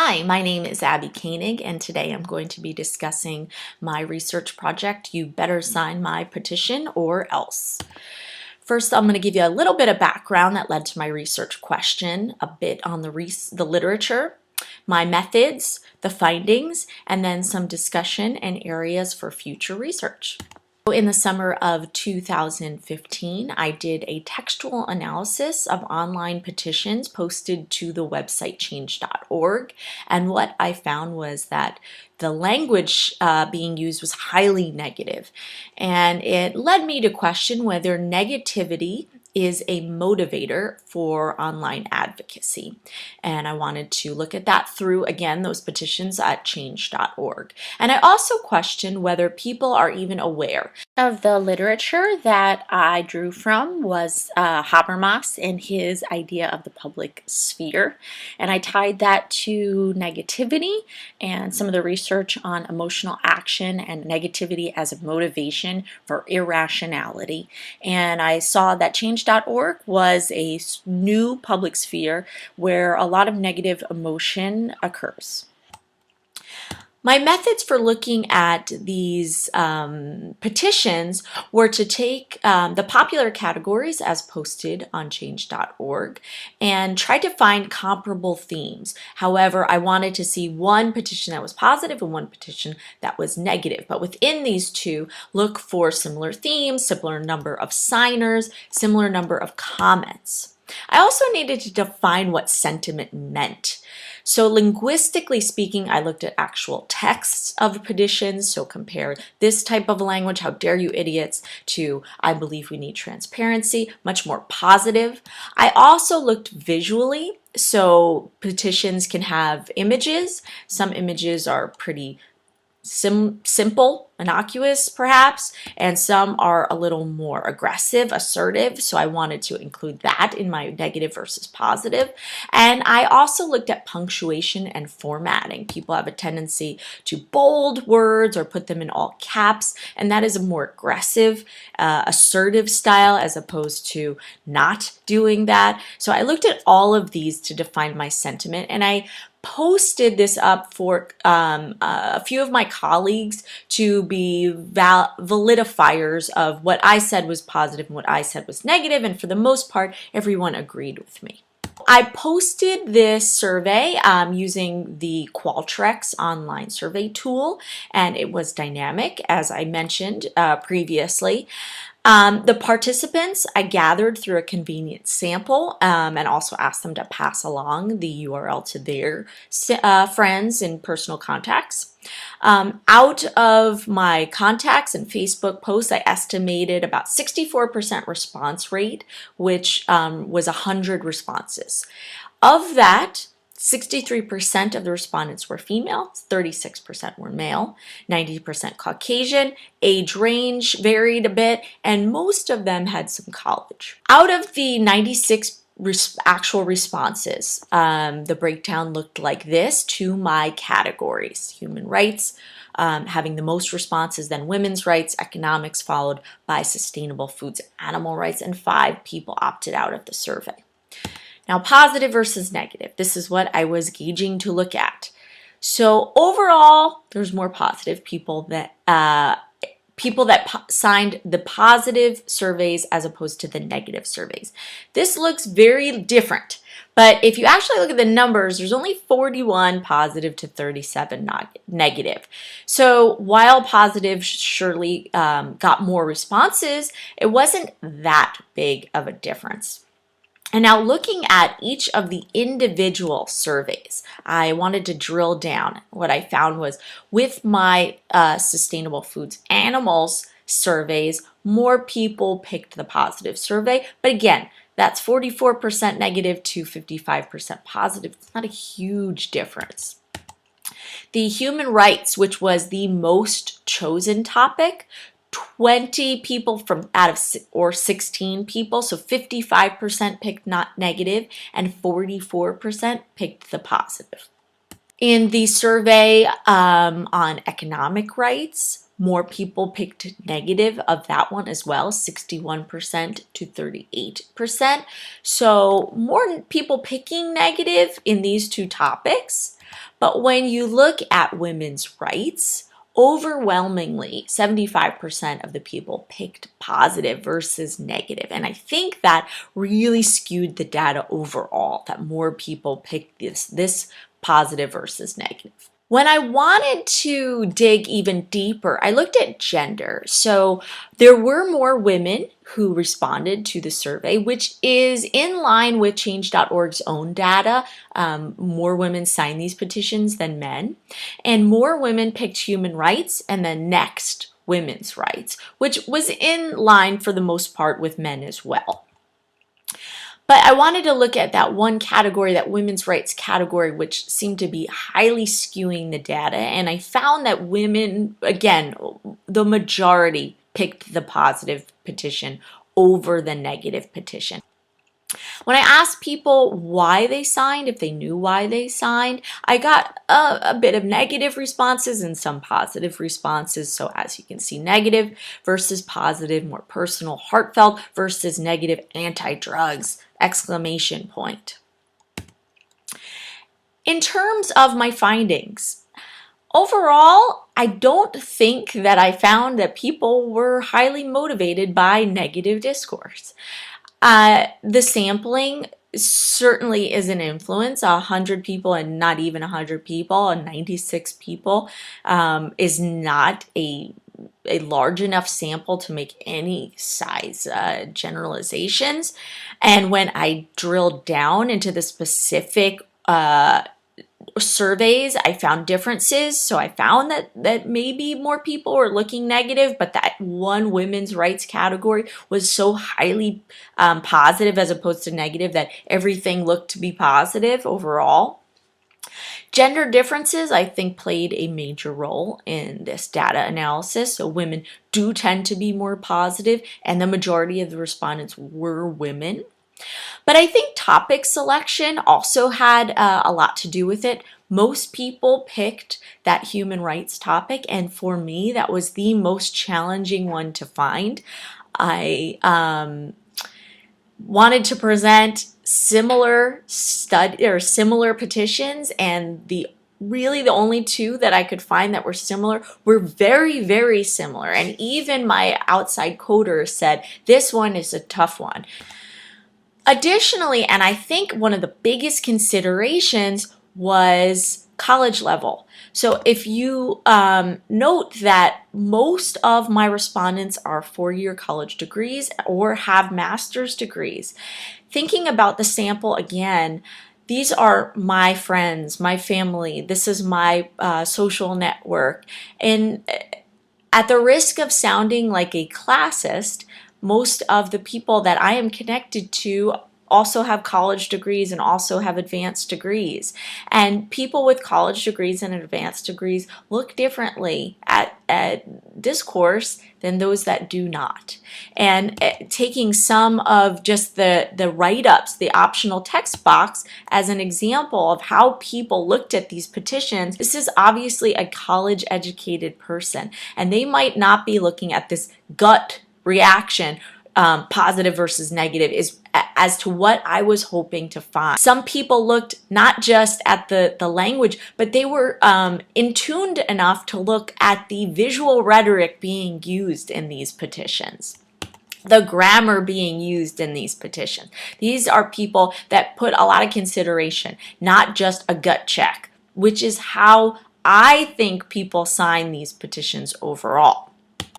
Hi, my name is Abby Koenig, and today I'm going to be discussing my research project, You Better Sign My Petition or Else. First, I'm going to give you a little bit of background that led to my research question, a bit on the literature, my methods, the findings, and then some discussion and areas for future research. In the summer of 2015, I did a textual analysis of online petitions posted to the website change.org, and what I found was that the language being used was highly negative, and it led me to question whether negativity is a motivator for online advocacy. And I wanted to look at that through, again, those petitions at change.org. And I also questioned whether people are even aware of the literature that I drew from was Habermas and his idea of the public sphere. And I tied that to negativity and some of the research on emotional action and negativity as a motivation for irrationality. And I saw that change.org was a new public sphere where a lot of negative emotion occurs. My methods for looking at these petitions were to take the popular categories as posted on change.org and try to find comparable themes. However, I wanted to see one petition that was positive and one petition that was negative. But within these two, look for similar themes, similar number of signers, similar number of comments. I also needed to define what sentiment meant. So linguistically speaking, I looked at actual texts of petitions, so compare this type of language, how dare you idiots, to I believe we need transparency, much more positive. I also looked visually, so petitions can have images. Some images are pretty simple, innocuous perhaps, and some are a little more aggressive, assertive, so I wanted to include that in my negative versus positive. And I also looked at punctuation and formatting. People have a tendency to bold words or put them in all caps, and that is a more aggressive, assertive style as opposed to not doing that. So I looked at all of these to define my sentiment, and I posted this up for a few of my colleagues to be validifiers of what I said was positive and what I said was negative, and for the most part, everyone agreed with me. I posted this survey using the Qualtrics online survey tool, and it was dynamic, as I mentioned previously. The participants I gathered through a convenient sample and also asked them to pass along the URL to their friends and personal contacts. Out of my contacts and Facebook posts, I estimated about 64% response rate, which was 100 responses. Of that, 63% of the respondents were female, 36% were male, 90% Caucasian, age range varied a bit, and most of them had some college. Out of the 96 actual responses, the breakdown looked like this to my categories: human rights, having the most responses, then women's rights, economics, followed by sustainable foods, animal rights, and 5 people opted out of the survey. Now, positive versus negative. This is what I was gauging to look at. So overall, there's more positive people that signed the positive surveys as opposed to the negative surveys. This looks very different, but if you actually look at the numbers, there's only 41 positive to 37 negative. So while positive surely got more responses, it wasn't that big of a difference. And now looking at each of the individual surveys, I wanted to drill down. What I found was with my sustainable foods animals surveys, more people picked the positive survey. But again, that's 44% negative to 55% positive. It's not a huge difference. The human rights, which was the most chosen topic, 20 people from out of 16 people, so 55% picked not negative and 44% picked the positive. In the survey on economic rights, More people picked negative of that one as well, 61% to 38%. So more people picking negative in these two topics. But when you look at women's rights, overwhelmingly 75% of the people picked positive versus negative. And I think that really skewed the data overall, that more people picked this positive versus negative. When I wanted to dig even deeper, I looked at gender. So there were more women who responded to the survey, which is in line with Change.org's own data. More women signed these petitions than men, and more women picked human rights and then next women's rights, which was in line for the most part with men as well. But I wanted to look at that one category, that women's rights category, which seemed to be highly skewing the data. And I found that women, again, the majority picked the positive petition over the negative petition. When I asked people why they signed, if they knew why they signed, I got a bit of negative responses and some positive responses. So as you can see, negative versus positive, more personal, heartfelt versus negative, anti-drugs, exclamation point. In terms of my findings, overall, I don't think that I found that people were highly motivated by negative discourse. The sampling certainly is an influence. 100 people and not even 100 people, and 96 people is not a large enough sample to make any size generalizations. And when I drilled down into the specific surveys, I found differences. So I found that maybe more people were looking negative, but that one women's rights category was so highly positive as opposed to negative that everything looked to be positive overall. Gender differences, I think, played a major role in this data analysis. So women do tend to be more positive, and the majority of the respondents were women. But I think topic selection also had a lot to do with it. Most people picked that human rights topic, and for me, that was the most challenging one to find. I wanted to present similar petitions, and really the only two that I could find that were similar were very, very similar. And even my outside coder said, this one is a tough one. Additionally, and I think one of the biggest considerations was college level. So if you note that most of my respondents are four-year college degrees or have master's degrees, thinking about the sample again, these are my friends, my family, this is my social network. And at the risk of sounding like a classist, most of the people that I am connected to also have college degrees and also have advanced degrees. And people with college degrees and advanced degrees look differently at discourse than those that do not. And taking some of just the write-ups, the optional text box, as an example of how people looked at these petitions, this is obviously a college-educated person, and they might not be looking at this gut reaction, positive versus negative, is as to what I was hoping to find. Some people looked not just at the language, but they were in tuned enough to look at the visual rhetoric being used in these petitions, the grammar being used in these petitions. These are people that put a lot of consideration, not just a gut check, which is how I think people sign these petitions overall.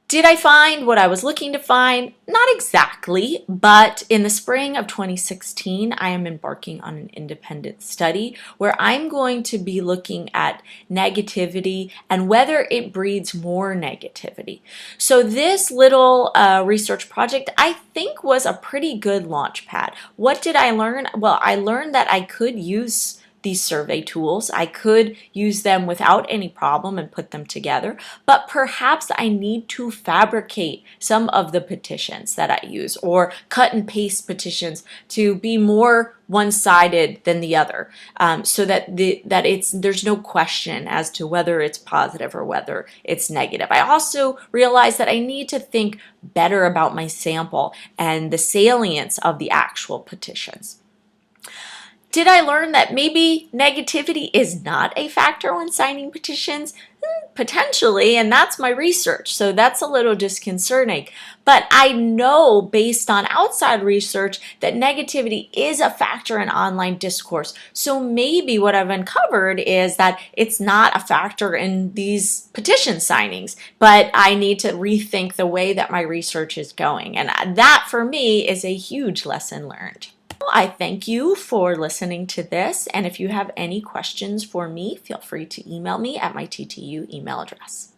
Did I find what I was looking to find? Not exactly, but in the spring of 2016, I am embarking on an independent study where I'm going to be looking at negativity and whether it breeds more negativity. So this little research project, I think, was a pretty good launch pad. What did I learn? Well, I learned that I could use these survey tools. I could use them without any problem and put them together, but perhaps I need to fabricate some of the petitions that I use, or cut and paste petitions to be more one-sided than the other, so that there's no question as to whether it's positive or whether it's negative. I also realize that I need to think better about my sample and the salience of the actual petitions. Did I learn that maybe negativity is not a factor when signing petitions? Potentially, and that's my research, so that's a little disconcerting. But I know based on outside research that negativity is a factor in online discourse. So maybe what I've uncovered is that it's not a factor in these petition signings, but I need to rethink the way that my research is going. And that for me is a huge lesson learned. I thank you for listening to this, and if you have any questions for me, feel free to email me at my TTU email address.